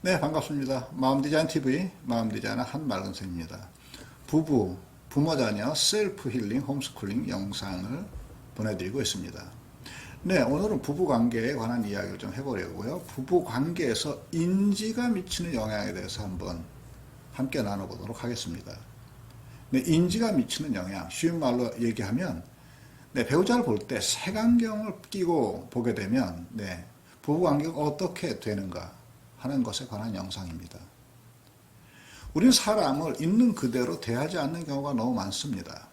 네, 반갑습니다. 마음디자인TV 마음디자이너 한말근생입니다. 부모 자녀 셀프 힐링 홈스쿨링 영상을 보내드리고 있습니다. 네, 오늘은 부부관계에 관한 이야기를 좀 해보려고요. 부부관계에서 인지가 미치는 영향에 대해서 한번 함께 나눠보도록 하겠습니다. 네, 인지가 미치는 영향, 쉬운 말로 얘기하면 배우자를 볼 때 색안경을 끼고 보게 되면 부부관계가 어떻게 되는가 하는 것에 관한 영상입니다. 우리는 사람을 있는 그대로 대하지 않는 경우가 너무 많습니다.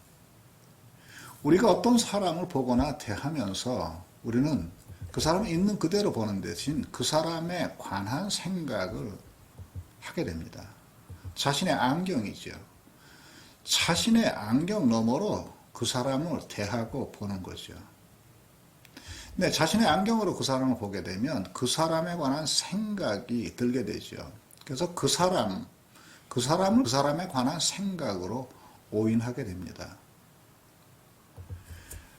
우리가 어떤 사람을 보거나 대하면서 우리는 그 사람을 있는 그대로 보는 대신 그 사람에 관한 생각을 하게 됩니다. 자신의 안경이죠. 자신의 안경 너머로 그 사람을 대하고 보는 거죠. 네, 자신의 안경으로 그 사람을 보게 되면 그 사람에 관한 생각이 들게 되죠. 그래서 그 사람을 그 사람에 관한 생각으로 오인하게 됩니다.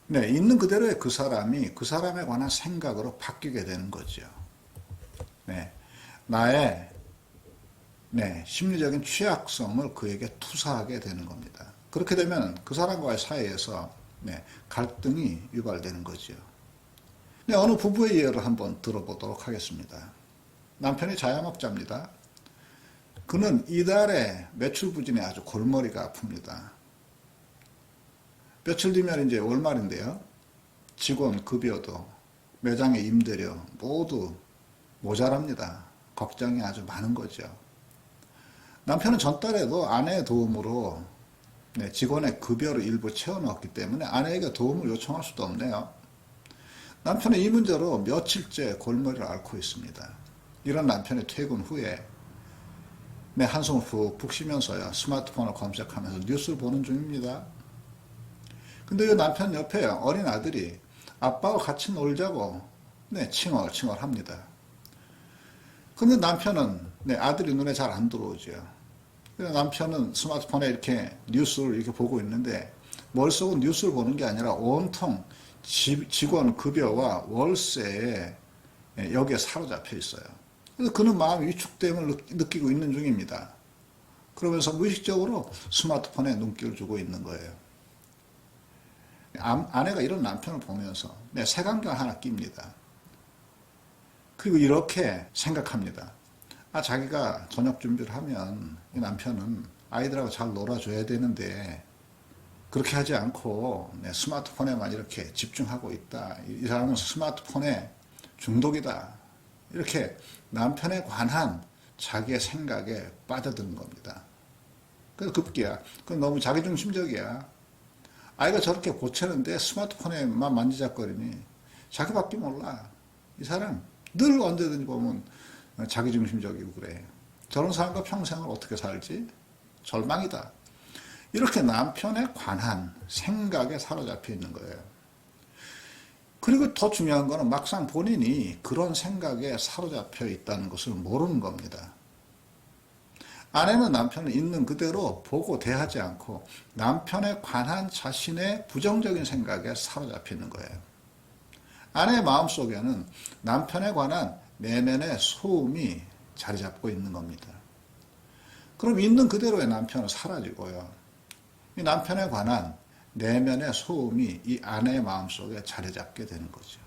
네, 있는 그대로의 그 사람이 그 사람에 관한 생각으로 바뀌게 되는 거죠. 네, 나의 심리적인 취약성을 그에게 투사하게 되는 겁니다. 그렇게 되면 그 사람과의 사이에서 갈등이 유발되는 거죠. 네, 어느 부부의 예를 한번 들어보도록 하겠습니다. 남편이 자영업자입니다. 그는 이달에 매출 부진에 아주 골머리가 아픕니다. 며칠 뒤면 이제 월말인데요. 직원 급여도 매장의 임대료 모두 모자랍니다. 걱정이 아주 많은 거죠. 남편은 전달에도 아내의 도움으로 직원의 급여를 일부 채워넣었기 때문에 아내에게 도움을 요청할 수도 없네요. 남편은 이 문제로 며칠째 골머리를 앓고 있습니다. 이런 남편의 퇴근 후에 한숨을 푹 쉬면서요, 스마트폰을 검색하면서 뉴스를 보는 중입니다. 근데 이 남편 옆에 어린 아들이 아빠와 같이 놀자고 칭얼칭얼 합니다. 근데 남편은 아들이 눈에 잘 안 들어오죠. 남편은 스마트폰에 이렇게 뉴스를 이렇게 보고 있는데 머릿속은 뉴스를 보는 게 아니라 온통 직원 급여와 월세에 여기에 사로잡혀 있어요. 그래서 그는 마음의 위축됨을 느끼고 있는 중입니다. 그러면서 무의식적으로 스마트폰에 눈길을 주고 있는 거예요. 아내가 이런 남편을 보면서 색안경 하나 낍니다. 그리고 이렇게 생각합니다. 자기가 저녁 준비를 하면 이 남편은 아이들하고 잘 놀아줘야 되는데 그렇게 하지 않고 스마트폰에만 이렇게 집중하고 있다. 이 사람은 스마트폰에 중독이다. 이렇게 남편에 관한 자기의 생각에 빠져드는 겁니다. 그래서 급기야. 그건 너무 자기중심적이야. 아이가 저렇게 고치는데 스마트폰에만 만지작거리니 자기밖에 몰라. 이 사람 늘 언제든지 보면 자기중심적이고 그래. 저런 사람과 평생을 어떻게 살지? 절망이다. 이렇게 남편에 관한 생각에 사로잡혀 있는 거예요. 그리고 더 중요한 거는 막상 본인이 그런 생각에 사로잡혀 있다는 것을 모르는 겁니다. 아내는 남편을 있는 그대로 보고 대하지 않고 남편에 관한 자신의 부정적인 생각에 사로잡혀 있는 거예요. 아내의 마음속에는 남편에 관한 내면의 소음이 자리 잡고 있는 겁니다. 그럼 있는 그대로의 남편은 사라지고요. 이 남편에 관한 내면의 소음이 이 아내의 마음속에 자리 잡게 되는 거죠.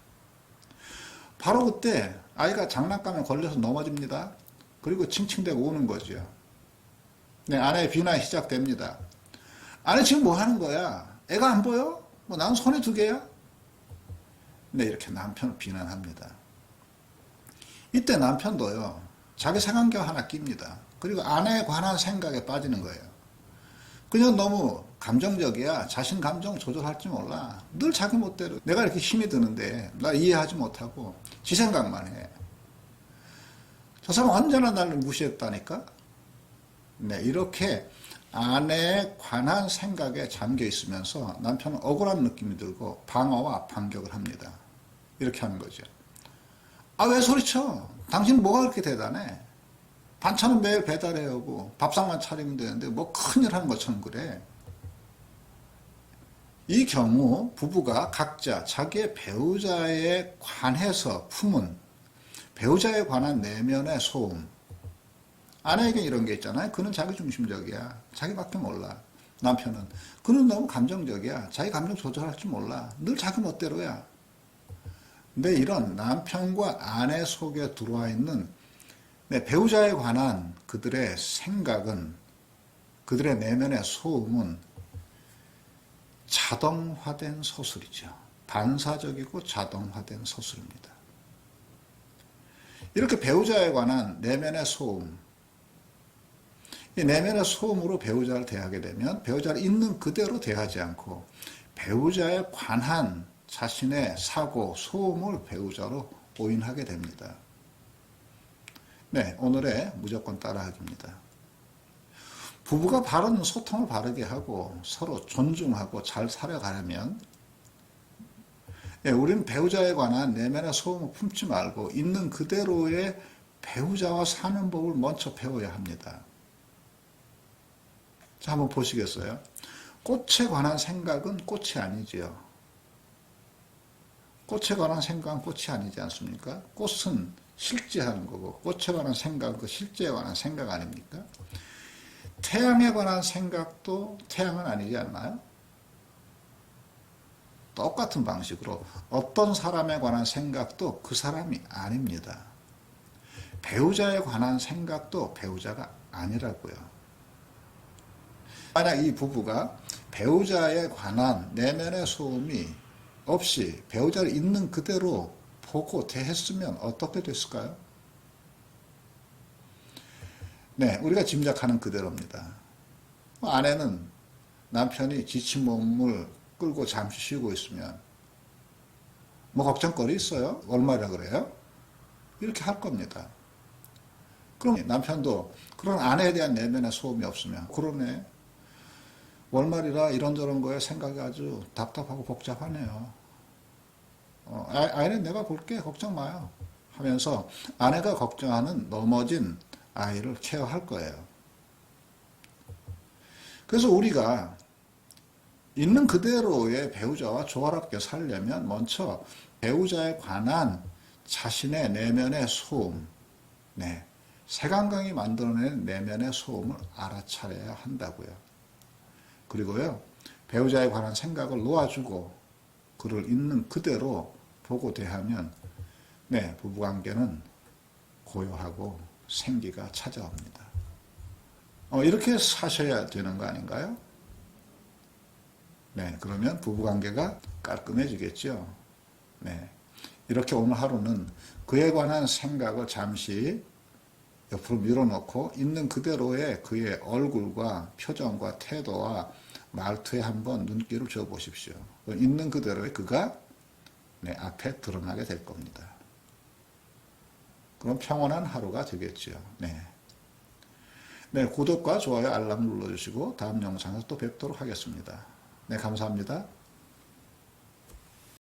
바로 그때 아이가 장난감에 걸려서 넘어집니다. 그리고 칭칭대고 우는 거죠. 아내의 비난이 시작됩니다. 아내 지금 뭐 하는 거야? 애가 안 보여? 뭐 난 손에 두 개야? 이렇게 남편을 비난합니다. 이때 남편도요, 자기 색안경 하나 낍니다. 그리고 아내에 관한 생각에 빠지는 거예요. 그냥 너무 감정적이야. 자신 감정 조절할 줄 몰라. 늘 자기 멋대로 내가 이렇게 힘이 드는데 나 이해하지 못하고 지 생각만 해. 저 사람 언제나 나를 무시했다니까? 이렇게 아내에 관한 생각에 잠겨 있으면서 남편은 억울한 느낌이 들고 방어와 반격을 합니다. 이렇게 하는 거죠. 왜 소리쳐? 당신 뭐가 그렇게 대단해? 반찬은 매일 배달해 오고 밥상만 차리면 되는데 뭐 큰일 하는 것처럼 그래. 이 경우 부부가 각자 자기의 배우자에 관해서 품은 배우자에 관한 내면의 소음, 아내에게 이런 게 있잖아요. 그는 자기중심적이야. 자기밖에 몰라. 남편은 그는 너무 감정적이야. 자기 감정 조절할 줄 몰라. 늘 자기 멋대로야. 근데 이런 남편과 아내 속에 들어와 있는 배우자에 관한 그들의 생각은, 그들의 내면의 소음은 자동화된 서술이죠. 반사적이고 자동화된 서술입니다. 이렇게 배우자에 관한 내면의 소음, 이 내면의 소음으로 배우자를 대하게 되면 배우자를 있는 그대로 대하지 않고 배우자에 관한 자신의 사고, 소음을 배우자로 오인하게 됩니다. 네, 오늘의 무조건 따라하기입니다. 부부가 바른 소통을 바르게 하고 서로 존중하고 잘 살아가려면 우리는 배우자에 관한 내면의 소음을 품지 말고 있는 그대로의 배우자와 사는 법을 먼저 배워야 합니다. 자, 한번 보시겠어요? 꽃에 관한 생각은 꽃이 아니지요. 꽃에 관한 생각은 꽃이 아니지 않습니까? 꽃은 실제하는 거고 꽃에 관한 생각은 그 실제에 관한 생각 아닙니까? 태양에 관한 생각도 태양은 아니지 않나요? 똑같은 방식으로 어떤 사람에 관한 생각도 그 사람이 아닙니다. 배우자에 관한 생각도 배우자가 아니라고요. 만약 이 부부가 배우자에 관한 내면의 소음이 없이 배우자를 있는 그대로 보고 대했으면 어떻게 됐을까요? 네, 우리가 짐작하는 그대로입니다. 아내는 남편이 지친 몸을 끌고 잠시 쉬고 있으면 뭐 걱정거리 있어요? 얼마나 그래요? 이렇게 할 겁니다. 그럼 남편도 그런 아내에 대한 내면의 소음이 없으면 그러네. 월말이라 이런저런 거에 생각이 아주 답답하고 복잡하네요. 아이는 내가 볼게. 걱정 마요. 하면서 아내가 걱정하는 넘어진 아이를 케어할 거예요. 그래서 우리가 있는 그대로의 배우자와 조화롭게 살려면 먼저 배우자에 관한 자신의 내면의 소음, 색안경이 만들어낸 내면의 소음을 알아차려야 한다고요. 그리고요, 배우자에 관한 생각을 놓아주고 그를 있는 그대로 보고 대하면 부부관계는 고요하고 생기가 찾아옵니다. 이렇게 사셔야 되는 거 아닌가요? 그러면 부부관계가 깔끔해지겠죠. 이렇게 오늘 하루는 그에 관한 생각을 잠시 옆으로 밀어놓고 있는 그대로의 그의 얼굴과 표정과 태도와 말투에 한번 눈길을 줘보십시오. 있는 그대로의 그가 앞에 드러나게 될 겁니다. 그럼 평온한 하루가 되겠죠. 구독과 좋아요, 알람 눌러주시고 다음 영상에서 또 뵙도록 하겠습니다. 감사합니다.